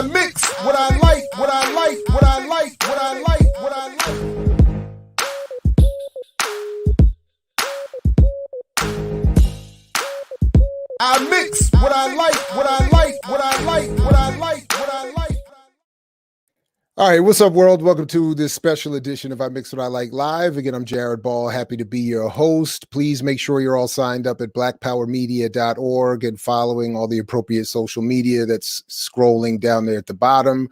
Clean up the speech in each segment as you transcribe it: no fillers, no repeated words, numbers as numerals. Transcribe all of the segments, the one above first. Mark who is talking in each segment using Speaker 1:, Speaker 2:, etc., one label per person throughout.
Speaker 1: I mix what I like, what I like, what I like, what I like, what I like. I mix what I like, what I like, what I like, what I like, what I like. All right, what's up, world? Welcome to this special edition of I Mix What I Like Live. Again, I'm Jared Ball, happy to be your host. Please make sure you're all signed up at blackpowermedia.org and following all the appropriate social media that's scrolling down there at the bottom.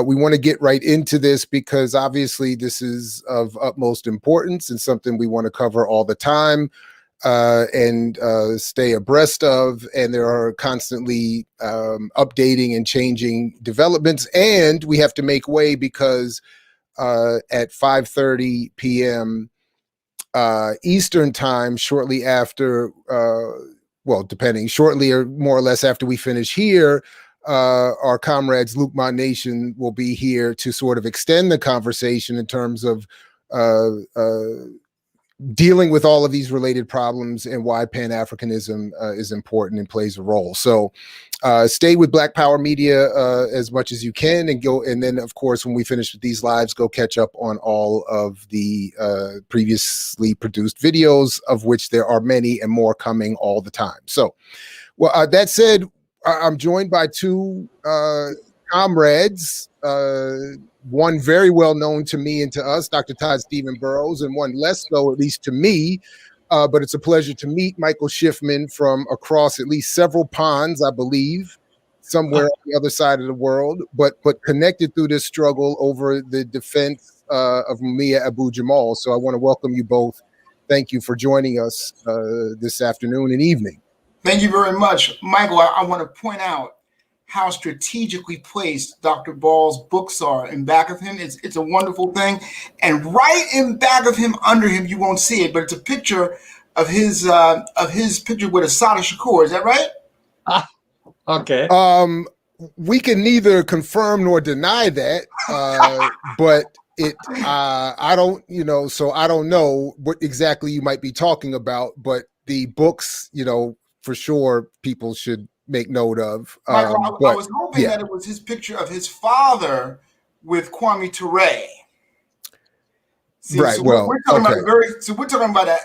Speaker 1: We want to get right into this because obviously this is of utmost importance and something we want to cover all the time. And stay abreast of, and there are constantly updating and changing developments, and we have to make way because at 5:30 p.m. Eastern time, shortly after, shortly or more or less after we finish here, our comrades Luke Ma Nation will be here to sort of extend the conversation in terms of dealing with all of these related problems and why Pan-Africanism is important and plays a role. So stay with Black Power Media as much as you can, and go. And then, of course, when we finish with these lives, go catch up on all of the previously produced videos, of which there are many and more coming all the time. So, well, that said, I'm joined by two comrades, one very well known to me and to us, Dr. Todd Stephen Burrows, and one less so, at least to me. But it's a pleasure to meet Michael Schiffman from across at least several ponds, I believe, somewhere on the other side of the world, but connected through this struggle over the defense of Mumia Abu-Jamal. So I want to welcome you both. Thank you for joining us this afternoon and evening.
Speaker 2: Thank you very much. Michael, I want to point out how strategically placed Dr. Ball's books are in back of him. It's a wonderful thing. And right in back of him, under him, you won't see it, but it's a picture of his picture with Assata Shakur. Is that right?
Speaker 3: Okay.
Speaker 1: We can neither confirm nor deny that, but I don't, so I don't know what exactly you might be talking about, but the books, for sure people should make note of.
Speaker 2: Michael, I was hoping that it was his picture of his father with Kwame Ture. See,
Speaker 1: right.
Speaker 2: So
Speaker 1: well,
Speaker 2: we're talking about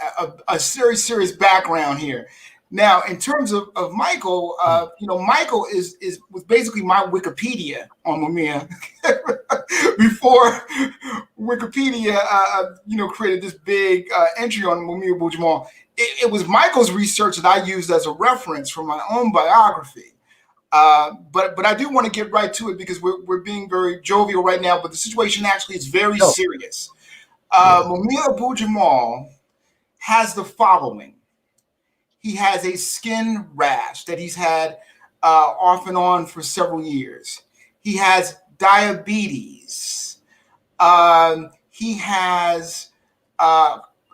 Speaker 2: a serious background here. Now, in terms of Michael, Michael was basically my Wikipedia on Mumia before Wikipedia, created this big entry on Mumia Abu-Jamal. It was Michael's research that I used as a reference for my own biography. But I do want to get right to it because we're being very jovial right now, but the situation actually is very serious. Mumia Abu-Jamal has the following. He has a skin rash that he's had off and on for several years. He has diabetes. He has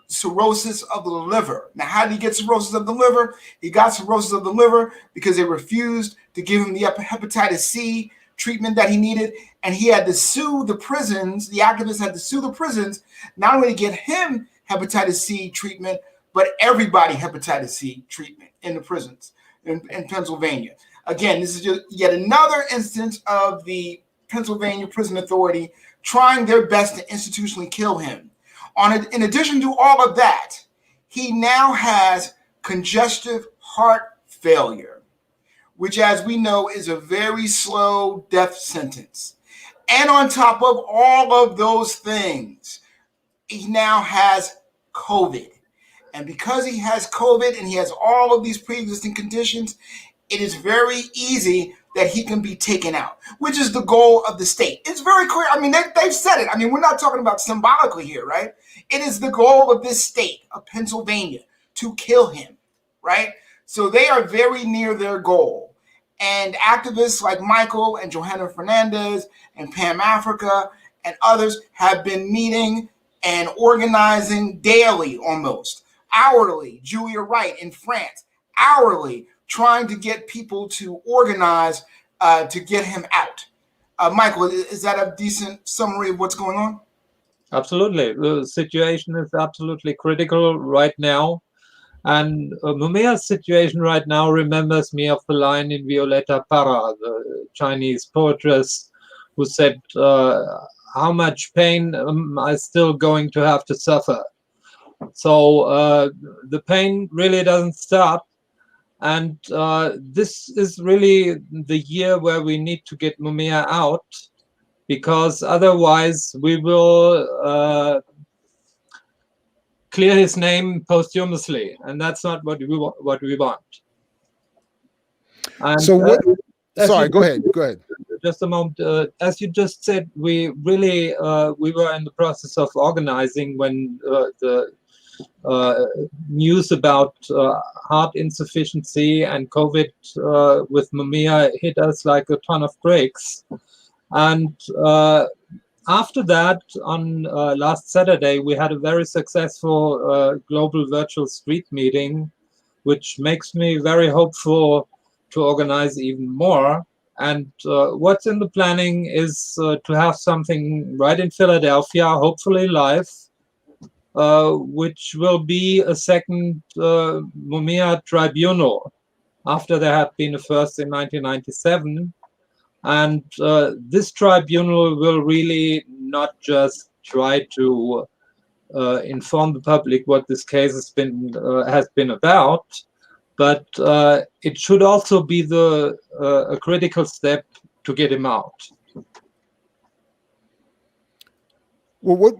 Speaker 2: cirrhosis of the liver. Now, how did he get cirrhosis of the liver? He got cirrhosis of the liver because they refused to give him the hepatitis C treatment that he needed, and he had to sue the prisons. The activists had to sue the prisons, not only to get him hepatitis C treatment, but everybody hepatitis C treatment in the prisons in Pennsylvania. Again, this is just yet another instance of the Pennsylvania Prison Authority trying their best to institutionally kill him. In addition to all of that, he now has congestive heart failure, which, as we know, is a very slow death sentence. And on top of all of those things, he now has COVID. And because he has COVID and he has all of these pre-existing conditions, it is very easy that he can be taken out, which is the goal of the state. It's very clear. I mean, they've said it. I mean, we're not talking about symbolically here, right? It is the goal of this state of Pennsylvania to kill him, right? So they are very near their goal. And activists like Michael and Johanna Fernandez and Pam Africa and others have been meeting and organizing daily, almost hourly. Julia Wright in France, hourly, trying to get people to organize to get him out. Michael, is that a decent summary of what's going on?
Speaker 3: Absolutely. The situation is absolutely critical right now. And Mumia's situation right now remembers me of the line in Violeta Parra, the Chinese poetess, who said, how much pain am I still going to have to suffer? So the pain really doesn't stop. And this is really the year where we need to get Mumia out, because otherwise we will clear his name posthumously, and that's not what we want. And
Speaker 1: So what? Sorry, go ahead. Go ahead.
Speaker 3: Just a moment. As you just said, we really we were in the process of organizing when the news about heart insufficiency and COVID with Mumia hit us like a ton of bricks. And after that, on last Saturday, we had a very successful global virtual street meeting, which makes me very hopeful to organize even more. And what's in the planning is to have something right in Philadelphia, hopefully live, which will be a second Mumia tribunal after there had been a first in 1997. And this tribunal will really not just try to inform the public what this case has been about, but it should also be a critical step to get him out.
Speaker 1: Well,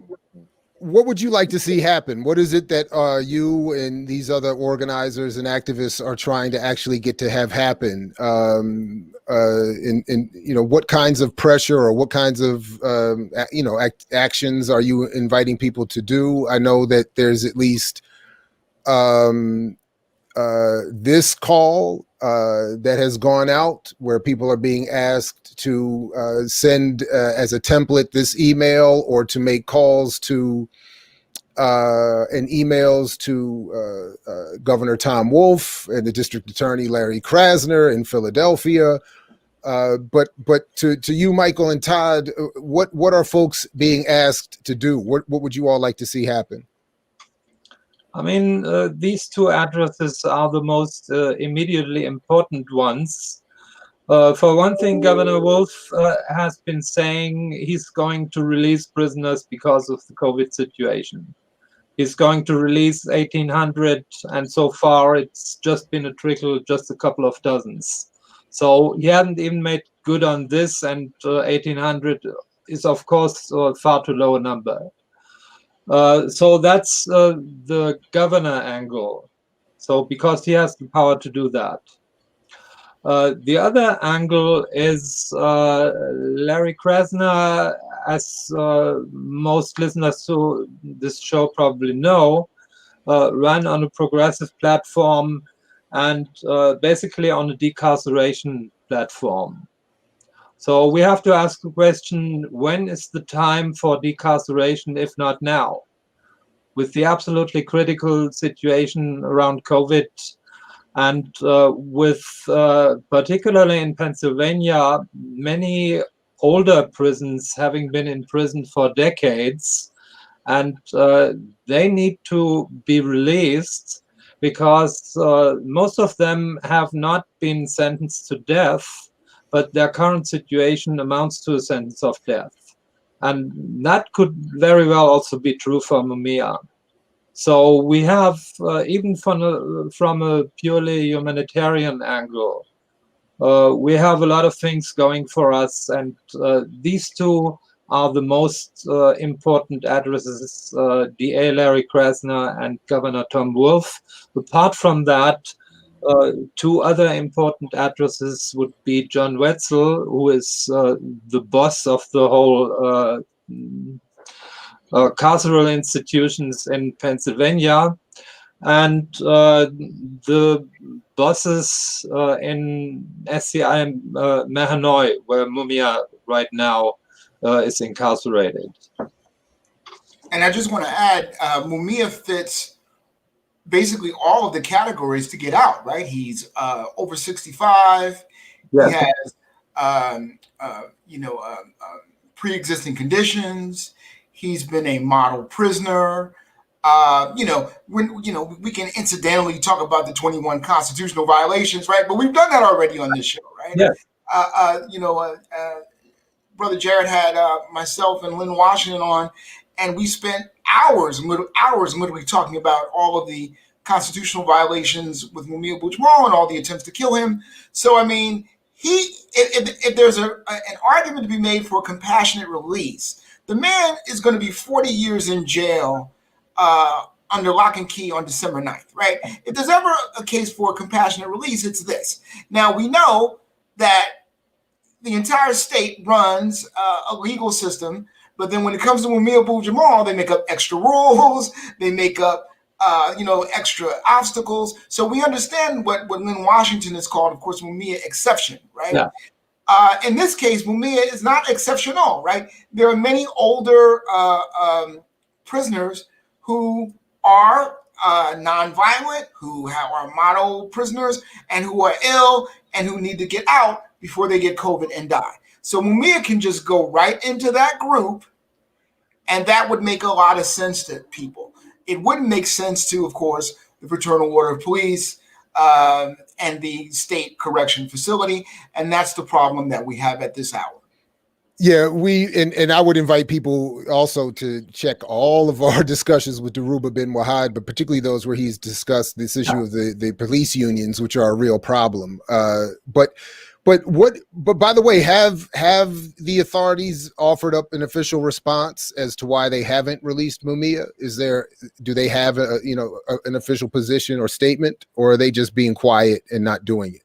Speaker 1: what would you like to see happen? What is it that you and these other organizers and activists are trying to actually get to have happen? In what kinds of pressure or what kinds of actions are you inviting people to do? I know that there's at least this call that has gone out where people are being asked to send as a template this email or to make calls to and emails to Governor Tom Wolf and the District Attorney Larry Krasner in Philadelphia. But to you, Michael and Todd, what are folks being asked to do? What would you all like to see happen?
Speaker 3: I mean, these two addresses are the most immediately important ones. For one thing, Governor Wolf has been saying he's going to release prisoners because of the COVID situation. He's going to release 1,800, and so far it's just been a trickle, just a couple of dozens. So he hadn't even made good on this, and 1,800 is, of course, far too low a number. So that's the governor angle. So because he has the power to do that. The other angle is Larry Krasner, as most listeners to this show probably know, ran on a progressive platform and basically on a decarceration platform. So we have to ask the question, when is the time for decarceration, if not now? With the absolutely critical situation around COVID, and with particularly in Pennsylvania, many older prisons having been in prison for decades, and they need to be released because most of them have not been sentenced to death, but their current situation amounts to a sentence of death. And that could very well also be true for Mumia. So we have, even from a purely humanitarian angle, we have a lot of things going for us, and these two are the most important addresses, DA Larry Krasner and Governor Tom Wolf. Apart from that, two other important addresses would be John Wetzel, who is the boss of the whole carceral institutions in Pennsylvania, and the bosses in SCI Mahanoy, where Mumia right now is incarcerated.
Speaker 2: And I just want to add, Mumia fits basically all of the categories to get out, right? He's over 65. Yes. He has, pre-existing conditions. He's been a model prisoner. We can incidentally talk about the 21 constitutional violations, right? But we've done that already on this show, right?
Speaker 3: Yes.
Speaker 2: Brother Jared had myself and Lynn Washington on, and we spent hours literally talking about all of the constitutional violations with Mumia Abu-Jamal and all the attempts to kill him. So, I mean, if there's an argument to be made for a compassionate release, the man is going to be 40 years in jail under lock and key on December 9th, right? If there's ever a case for a compassionate release, it's this. Now, we know that the entire state runs a legal system, but then when it comes to Mumia Abu-Jamal, they make up extra rules, they make up extra obstacles. So we understand what Lynn Washington has called, of course, Mumia exception, right?
Speaker 3: Yeah.
Speaker 2: In this case, Mumia is not exceptional, right? There are many older prisoners who are nonviolent, who are model prisoners, and who are ill and who need to get out before they get COVID and die. So Mumia can just go right into that group, and that would make a lot of sense to people. It wouldn't make sense to, of course, the Fraternal Order of Police and the state correction facility, and that's the problem that we have at this hour.
Speaker 1: Yeah, and I would invite people also to check all of our discussions with Dhoruba bin Wahad, but particularly those where he's discussed this issue of the police unions, which are a real problem. But by the way, have the authorities offered up an official response as to why they haven't released Mumia? Do they have an official position or statement, or are they just being quiet and not doing it?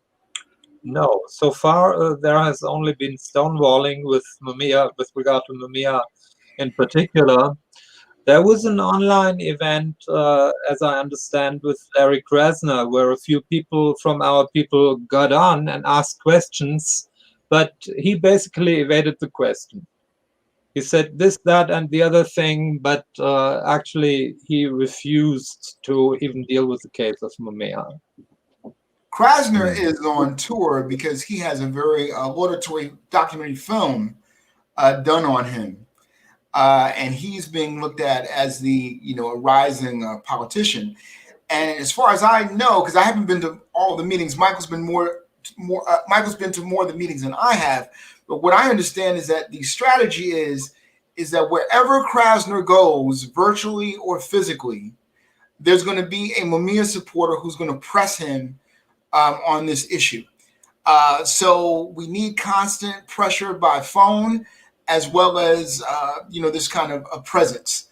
Speaker 3: No, so far there has only been stonewalling with Mumia, with regard to Mumia in particular. There was an online event, as I understand, with Larry Krasner, where a few people from our people got on and asked questions, but he basically evaded the question. He said this, that, and the other thing, but actually he refused to even deal with the case of Mumia.
Speaker 2: Krasner is on tour because he has a very laudatory documentary film done on him. And he's being looked at as a rising politician. And as far as I know, because I haven't been to all the meetings, Michael's been to more of the meetings than I have. But what I understand is that the strategy is that wherever Krasner goes, virtually or physically, there's going to be a Mumia supporter who's going to press him on this issue. So we need constant pressure by phone, as well as this kind of a presence,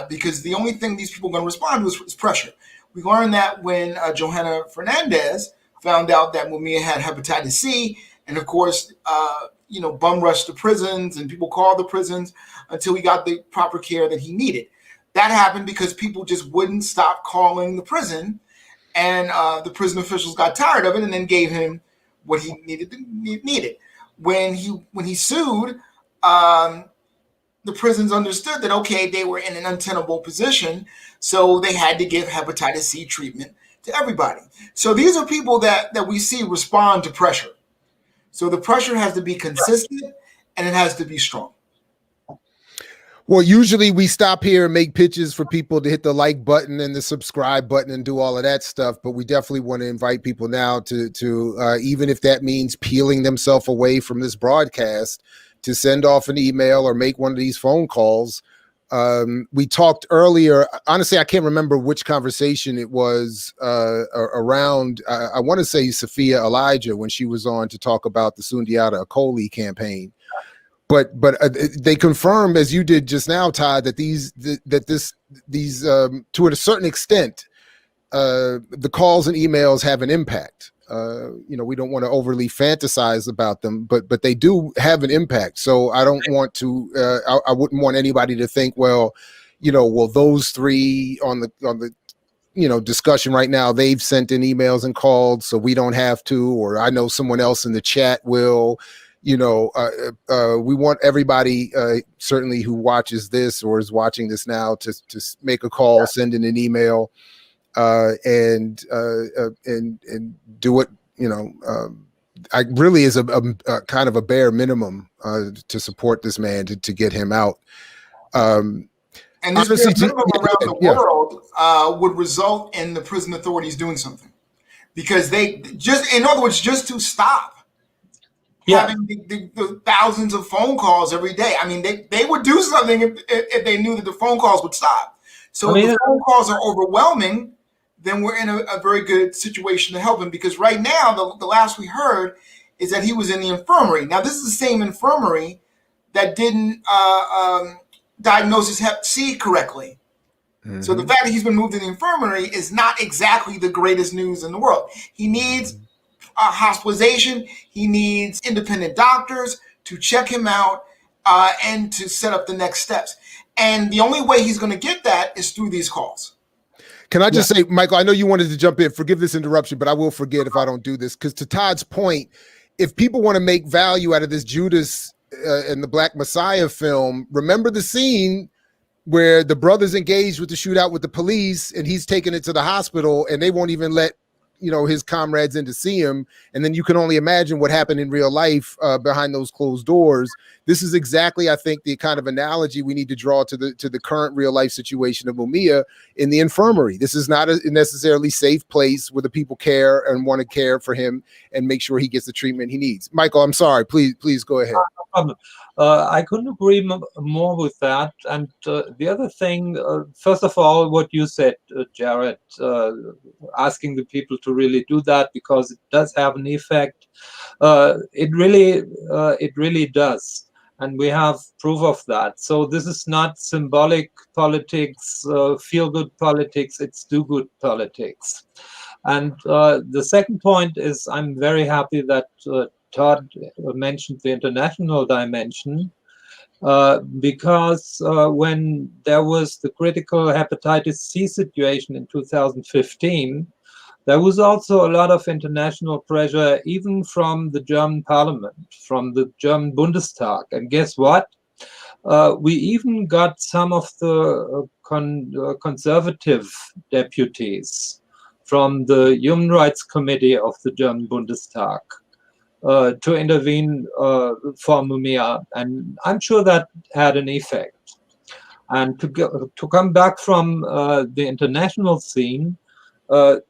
Speaker 2: because the only thing these people are going to respond to is pressure. We learned that when Johanna Fernandez found out that Mumia had hepatitis C, and of course, bum rushed the prisons, and people called the prisons until he got the proper care that he needed. That happened because people just wouldn't stop calling the prison, and the prison officials got tired of it and then gave him what he needed. When he sued, the prisons understood that, okay, they were in an untenable position, so they had to give hepatitis C treatment to everybody. So these are people that we see respond to pressure. So the pressure has to be consistent and it has to be strong.
Speaker 1: Well, usually we stop here and make pitches for people to hit the like button and the subscribe button and do all of that stuff. But we definitely want to invite people now to even if that means peeling themselves away from this broadcast, to send off an email or make one of these phone calls. We talked earlier. Honestly, I can't remember which conversation it was around. I want to say Sophia Elijah, when she was on to talk about the Sundiata Acoli campaign. But they confirmed, as you did just now, Todd, that these to a certain extent, the calls and emails have an impact. We don't want to overly fantasize about them, but they do have an impact. So I don't want to. I wouldn't want anybody to think, well, those three on the discussion right now, they've sent in emails and called, so we don't have to. Or I know someone else in the chat will. We want everybody, certainly who watches this or is watching this now, to make a call, send in an email, and do it. I really is a kind of a bare minimum to support this man to get him out.
Speaker 2: And this
Speaker 1: honestly,
Speaker 2: bare minimum around the
Speaker 1: yeah.
Speaker 2: world would result in the prison authorities doing something, because they just, in other words, just to stop having the thousands of phone calls every day. I mean, they would do something if they knew that the phone calls would stop. So if the phone calls are overwhelming, then we're in a very good situation to help him, because right now, the last we heard is that he was in the infirmary. Now, this is the same infirmary that didn't diagnose his Hep C correctly. Mm-hmm. So the fact that he's been moved to the infirmary is not exactly the greatest news in the world. He needs hospitalization. He needs independent doctors to check him out and to set up the next steps. And the only way he's going to get that is through these calls.
Speaker 1: Can I just say, Michael, I know you wanted to jump in. Forgive this interruption, but I will forget if I don't do this. Because to Todd's point, if people want to make value out of this Judas and the Black Messiah film, remember the scene where the brothers engaged with the shootout with the police, and he's taking it to the hospital, and they won't even let his comrades in to see him. And then you can only imagine what happened in real life behind those closed doors. This is exactly, I think, the kind of analogy we need to draw to the current real life situation of Mumia in the infirmary. This is not a necessarily safe place where the people care and want to care for him and make sure he gets the treatment he needs. Michael, I'm sorry. Please go ahead.
Speaker 3: No problem. I couldn't agree more with that. And the other thing, first of all, what you said, Jared, asking the people to really do that, because it does have an effect. It really does. And we have proof of that. So this is not symbolic politics, feel-good politics, it's do-good politics. And the second point is, I'm very happy that Todd mentioned the international dimension, because when there was the critical hepatitis C situation in 2015, there was also a lot of international pressure, even from the German parliament, from the German Bundestag. And guess what? We even got some of the conservative deputies from the Human Rights Committee of the German Bundestag to intervene for Mumia, and I'm sure that had an effect. And to come back from the international scene,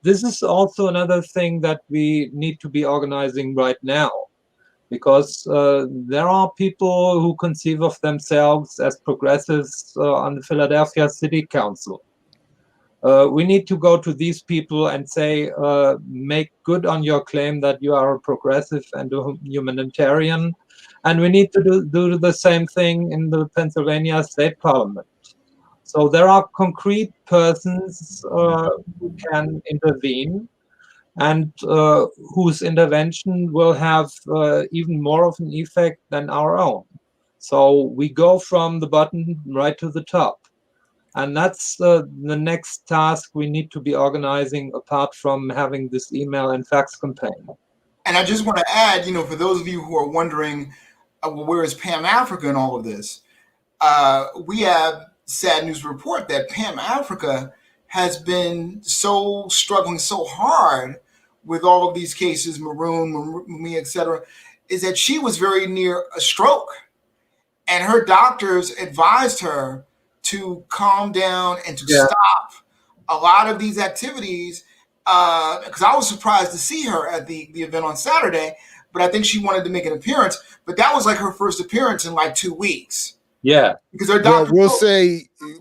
Speaker 3: this is also another thing that we need to be organizing right now, because there are people who conceive of themselves as progressives on the Philadelphia City Council. We need to go to these people and say, make good on your claim that you are a progressive and a humanitarian. And we need to do the same thing in the Pennsylvania State Parliament. So there are concrete persons who can intervene, and whose intervention will have even more of an effect than our own. So we go from the bottom right to the top. And that's the next task we need to be organizing, apart from having this email and fax campaign.
Speaker 2: And I just want to add, for those of you who are wondering, where is Pam Africa in all of this? We have sad news to report that Pam Africa has been struggling so hard with all of these cases, Maroon, Mumia, etc., is that she was very near a stroke. And her doctors advised her to calm down and to stop a lot of these activities, because I was surprised to see her at the event on Saturday, but I think she wanted to make an appearance. But that was like her first appearance in like 2 weeks.
Speaker 3: Yeah,
Speaker 2: because her doctor.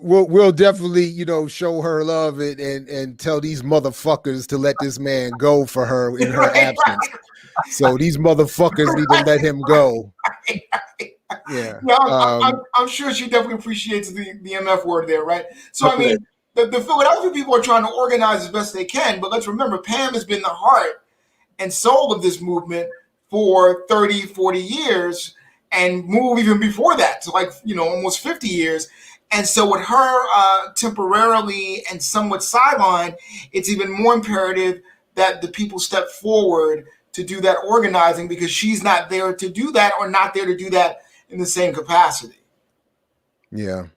Speaker 1: We'll definitely show her love and tell these motherfuckers to let this man go for her in her absence. So these motherfuckers need to let him go. Yeah,
Speaker 2: I'm sure she definitely appreciates the MF word there, right? So I mean, the Philadelphia people are trying to organize as best they can, but let's remember, Pam has been the heart and soul of this movement for 30, 40 years, and move even before that, so almost 50 years. And so with her temporarily and somewhat sidelined, it's even more imperative that the people step forward to do that organizing, because she's not there to do that, or not there to do that in the same capacity.
Speaker 1: Yeah.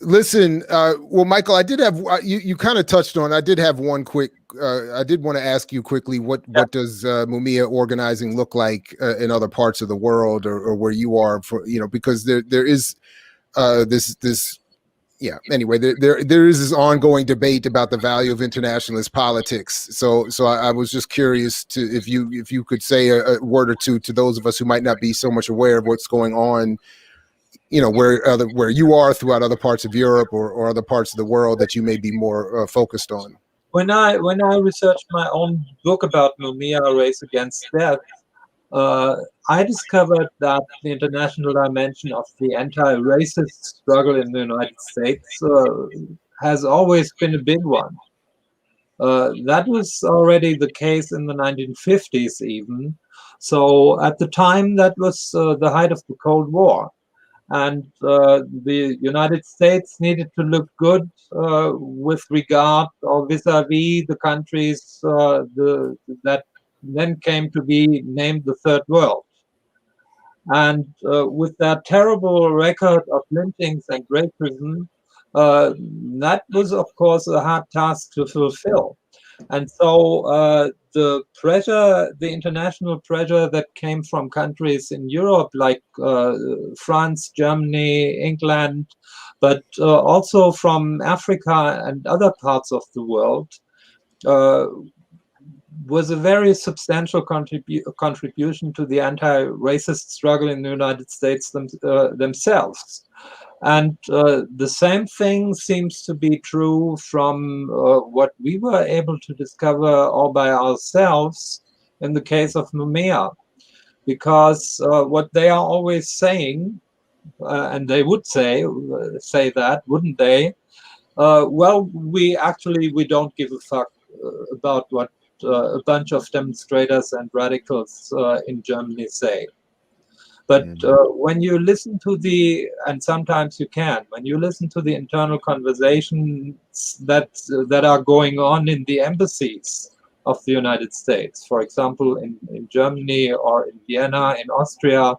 Speaker 1: Listen, well, Michael, I did have, you kind of touched on, I did have one quick, I did want to ask you quickly, what does Mumia organizing look like in other parts of the world, or where you are, for, because there is this yeah. Anyway, there is this ongoing debate about the value of internationalist politics. So I was just curious to if you could say a word or two to those of us who might not be so much aware of what's going on, where you are throughout other parts of Europe or other parts of the world that you may be more focused on.
Speaker 3: When I researched my own book about Mumia, Race Against Death, I discovered that the international dimension of the anti-racist struggle in the United States has always been a big one. That was already the case in the 1950s even. So at the time, that was the height of the Cold War. And the United States needed to look good with regard or vis-a-vis the countries that then came to be named the Third World. And with that terrible record of lynchings and racism, that was, of course, a hard task to fulfill. And so the international pressure that came from countries in Europe like France, Germany, England, but also from Africa and other parts of the world, was a very substantial contribution to the anti-racist struggle in the United States themselves. And the same thing seems to be true from what we were able to discover all by ourselves in the case of Mumia, because what they are always saying, and they would say that, wouldn't they? Well, we don't give a fuck about what a bunch of demonstrators and radicals in Germany say. But when you listen to and sometimes you can, when you listen to the internal conversations that are going on in the embassies of the United States, for example, in Germany or in Vienna, in Austria,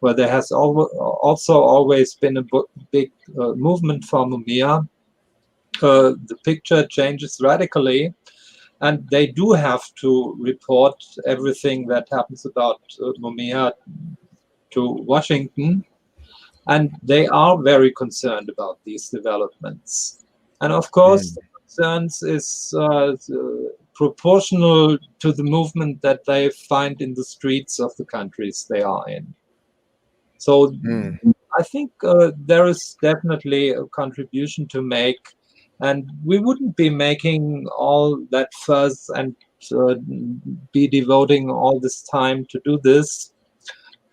Speaker 3: where there has also always been a big movement for Mumia, the picture changes radically. And they do have to report everything that happens about Mumia to Washington, and they are very concerned about these developments. And of course, the concerns is proportional to the movement that they find in the streets of the countries they are in. So I think there is definitely a contribution to make, and we wouldn't be making all that fuss and be devoting all this time to do this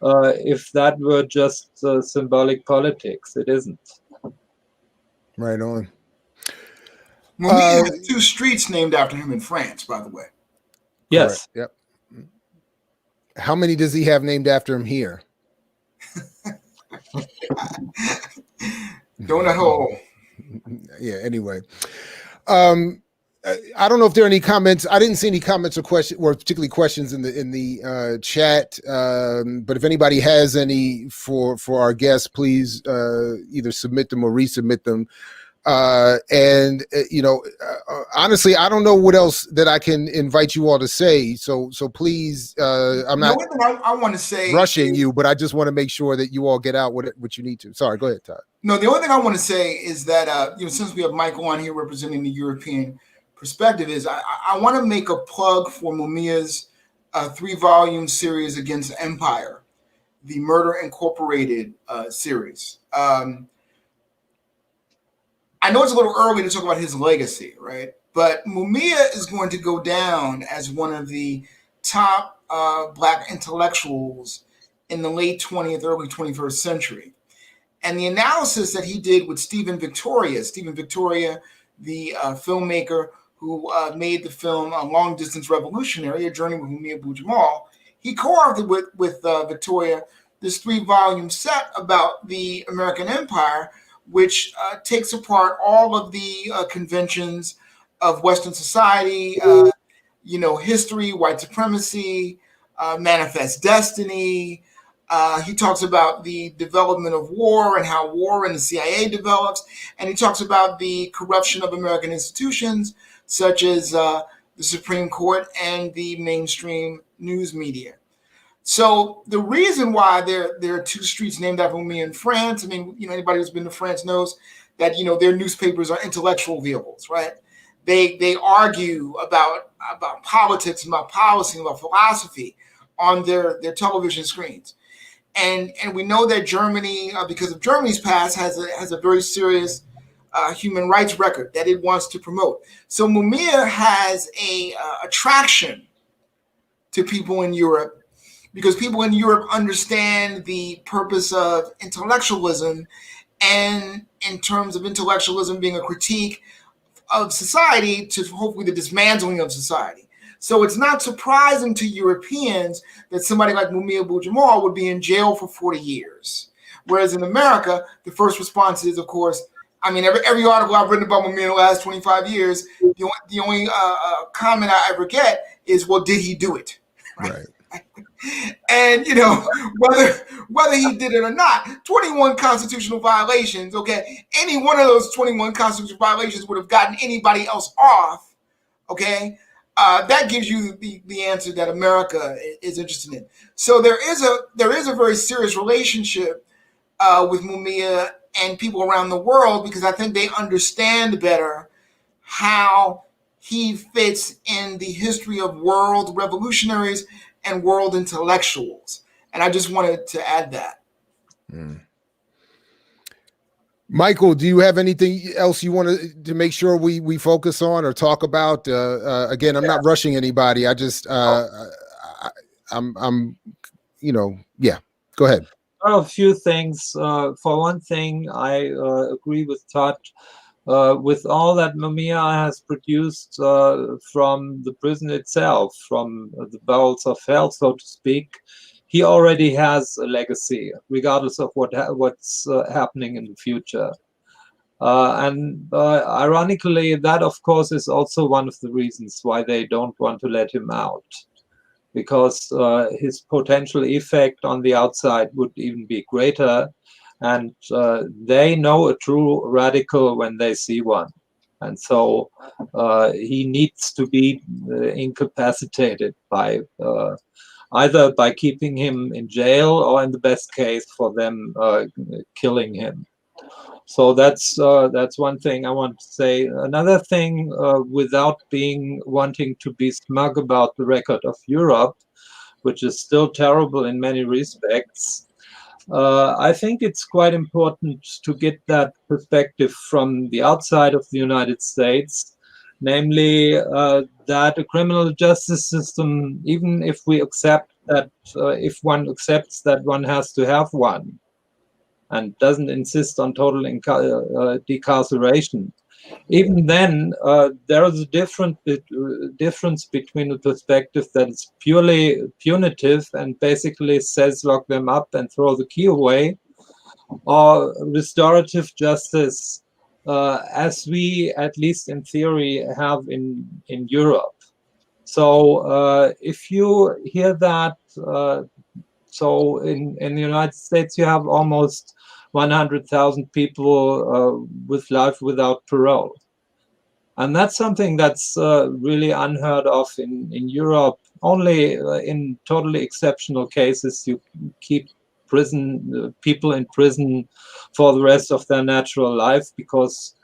Speaker 3: if that were just symbolic politics. It isn't.
Speaker 1: Right on.
Speaker 2: Mumia has 2 streets named after him in France, by the way.
Speaker 3: Yes.
Speaker 1: Correct. Yep. How many does he have named after him here?
Speaker 2: Don't know.
Speaker 1: Yeah. Anyway, I don't know if there are any comments. I didn't see any comments or questions, or particularly questions in the chat. But if anybody has any for our guests, please either submit them or resubmit them. Honestly, I don't know what else that I can invite you all to say. So please, I'm not
Speaker 2: I want to say
Speaker 1: rushing you, but I just want to make sure that you all get out what you need to. Sorry, go ahead, Todd.
Speaker 2: No, the only thing I want to say is that since we have Michael on here representing the European perspective, is I want to make a plug for Mumia's 3-volume series Against Empire, the Murder Incorporated series. I know it's a little early to talk about his legacy, right? But Mumia is going to go down as one of the top Black intellectuals in the late 20th, early 21st century. And the analysis that he did with Stephen Victoria, the filmmaker who made the film Long Distance Revolutionary, A Journey with Mumia Abu-Jamal, he co-authored with Victoria this 3-volume set about the American Empire, which takes apart all of the conventions of Western society, history, white supremacy, manifest destiny. He talks about the development of war and how war and the CIA develops. And he talks about the corruption of American institutions, such as the Supreme Court and the mainstream news media. So the reason why there are two streets named after Mumia in France, I mean, anybody who's been to France knows that their newspapers are intellectual vehicles, right? They argue about politics, about policy, about philosophy on their television screens, and we know that Germany, because of Germany's past, has a very serious human rights record that it wants to promote. So Mumia has a attraction to people in Europe, because people in Europe understand the purpose of intellectualism, and in terms of intellectualism being a critique of society to hopefully the dismantling of society. So it's not surprising to Europeans that somebody like Mumia Abu-Jamal would be in jail for 40 years. Whereas in America, the first response is, of course, I mean, every article I've written about Mumia in the last 25 years, the only comment I ever get is, well, did he do it?
Speaker 1: Right.
Speaker 2: And whether he did it or not, 21 constitutional violations. Okay, any one of those 21 constitutional violations would have gotten anybody else off. Okay, that gives you the answer that America is interested in. So there is a very serious relationship with Mumia and people around the world, because I think they understand better how he fits in the history of world revolutionaries and world intellectuals. And I just wanted to add that.
Speaker 1: Michael, do you have anything else you want to make sure we focus on or talk about? Again, I'm not rushing anybody. I just, I'm, yeah, go ahead.
Speaker 3: A few things. For one thing, I agree with Todd. With all that Mumia has produced from the prison itself, from the bowels of hell, so to speak, he already has a legacy, regardless of what's happening in the future. And ironically, that, of course, is also one of the reasons why they don't want to let him out, because his potential effect on the outside would even be greater. And they know a true radical when they see one. And so he needs to be incapacitated by either by keeping him in jail, or in the best case for them killing him. So that's one thing I want to say. Another thing, without wanting to be smug about the record of Europe, which is still terrible in many respects, I think it's quite important to get that perspective from the outside of the United States, namely that a criminal justice system, even if we accept that, if one accepts that one has to have one and doesn't insist on total decarceration, even then, there is a difference between the perspective that is purely punitive and basically says lock them up and throw the key away, or restorative justice, as we, at least in theory, have in Europe. So if you hear that, so in the United States, you have almost 100,000 people with life without parole. And that's something that's really unheard of in Europe. Only in totally exceptional cases you keep people in prison for the rest of their natural life, because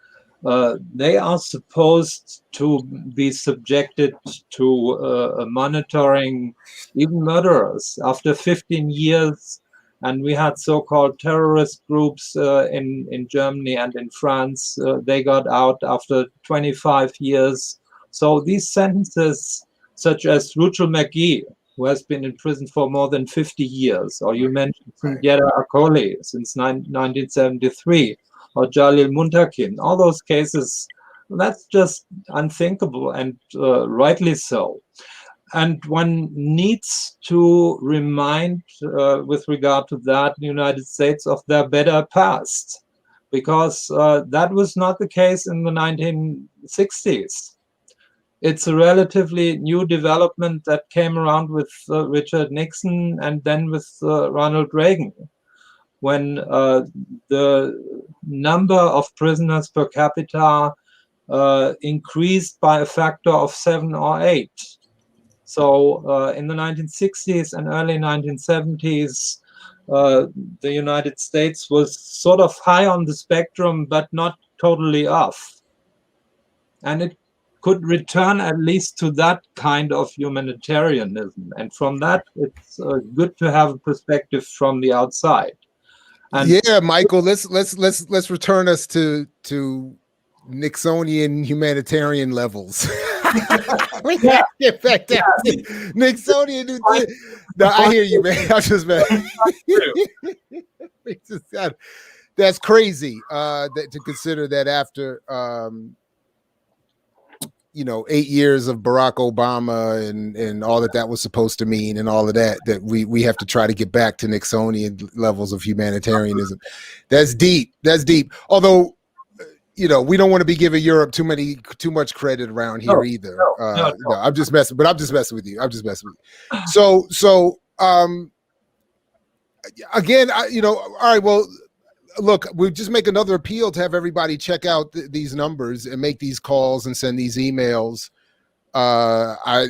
Speaker 3: they are supposed to be subjected to monitoring, even murderers. After 15 years, and we had so-called terrorist groups in Germany and in France. They got out after 25 years. So these sentences, such as Ruchel McGee, who has been in prison for more than 50 years, or you mentioned Yedda Akoli since 1973, or Jalil Muntakin, all those cases, that's just unthinkable, and rightly so. And one needs to remind, with regard to that, the United States of their better past, because that was not the case in the 1960s. It's a relatively new development that came around with Richard Nixon and then with Ronald Reagan, when the number of prisoners per capita increased by a factor of 7 or 8. So in the 1960s and early 1970s, the United States was sort of high on the spectrum, but not totally off. And it could return at least to that kind of humanitarianism. And from that, it's good to have a perspective from the outside. And
Speaker 1: yeah, Michael, let's return us to Nixonian humanitarian levels. We gotta get back to Nixonian. No, I hear you, man. I'm just man. That's crazy. That to consider that after 8 years of Barack Obama and all that was supposed to mean and all of that we have to try to get back to Nixonian levels of humanitarianism. That's deep. Although, we don't want to be giving Europe too much credit around here either. No, I'm just messing with you. So, again, all right, well, look, we just make another appeal to have everybody check out these numbers and make these calls and send these emails. I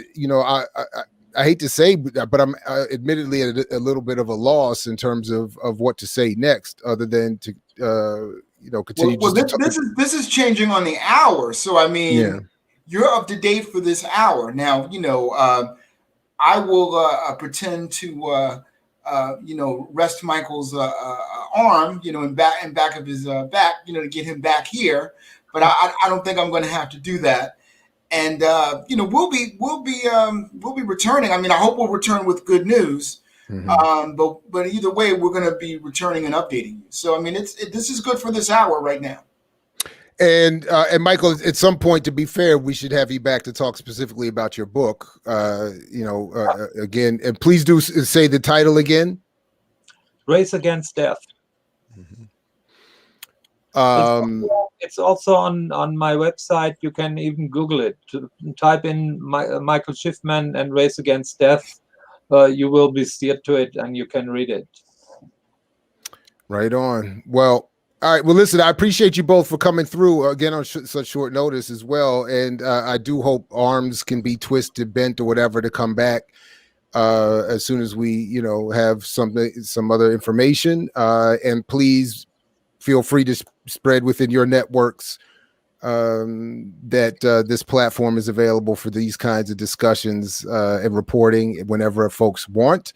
Speaker 1: hate to say, but I'm admittedly at a little bit of a loss in terms of what to say next, other than to continue.
Speaker 2: Well, this is changing on the hour, so I mean, you're up to date for this hour now. I will pretend to rest Michael's arm, in back of his back, to get him back here. But I don't think I'm going to have to do that. And we'll be returning. I mean, I hope we'll return with good news. Mm-hmm. But either way, we're going to be returning and updating you. So I mean, this is good for this hour right now.
Speaker 1: And Michael, at some point, to be fair, we should have you back to talk specifically about your book. Again, and please do say the title again.
Speaker 3: Race Against Death.
Speaker 1: Mm-hmm.
Speaker 3: It's also on my website. You can even Google it. Type in Michael Schiffman and Race Against Death. You will be steered to it, and you can read it.
Speaker 1: Right on. Well. All right. Well, listen, I appreciate you both for coming through again on such short notice as well. And I do hope arms can be twisted, bent, or whatever to come back as soon as we, have some other information. And please feel free to spread within your networks that this platform is available for these kinds of discussions and reporting whenever folks want.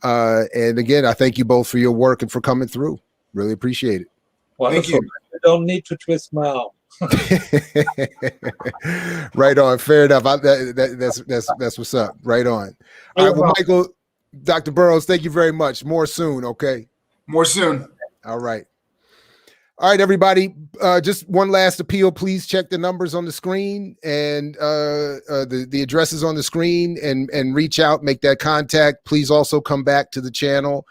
Speaker 1: And again, I thank you both for your work and for coming through. Really appreciate it.
Speaker 3: Wonderful. Thank you. I don't need to twist my arm.
Speaker 1: Right on. Fair enough. That's what's up. Right on. All right. Well, Michael, Dr. Burrows, thank you very much. More soon. Okay.
Speaker 2: More soon.
Speaker 1: All right. All right, everybody. Just one last appeal. Please check the numbers on the screen and the addresses on the screen and reach out, make that contact. Please also come back to the channel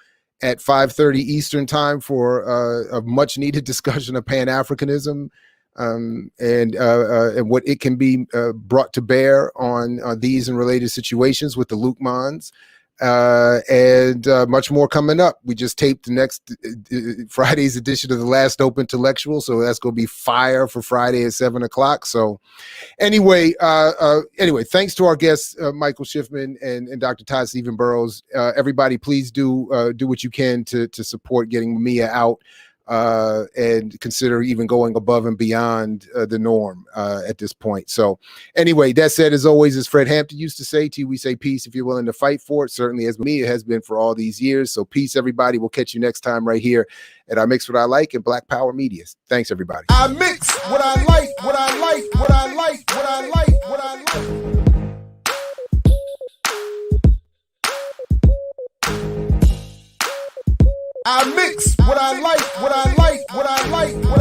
Speaker 1: at 5:30 Eastern time for a much needed discussion of Pan-Africanism and what it can be brought to bear on these and related situations with the Lukmans. And much more coming up. We just taped the next Friday's edition of The Last Dope Intellectual, so that's going to be fire for Friday at 7:00. So anyway, thanks to our guests, Michael Schiffman and Dr. Todd Stephen Burrows. Everybody, please do what you can to support getting Mumia out and consider even going above and beyond the norm at this point. So anyway, that said, as always, as Fred Hampton used to say to you, we say peace if you're willing to fight for it. Certainly as me, it has been for all these years. So peace, everybody. We'll catch you next time right here at I Mix What I Like and Black Power Media. Thanks, everybody. I mix what I like, what I like, what I like, what I like, what I like. I mix what I like, what I like, what I like, what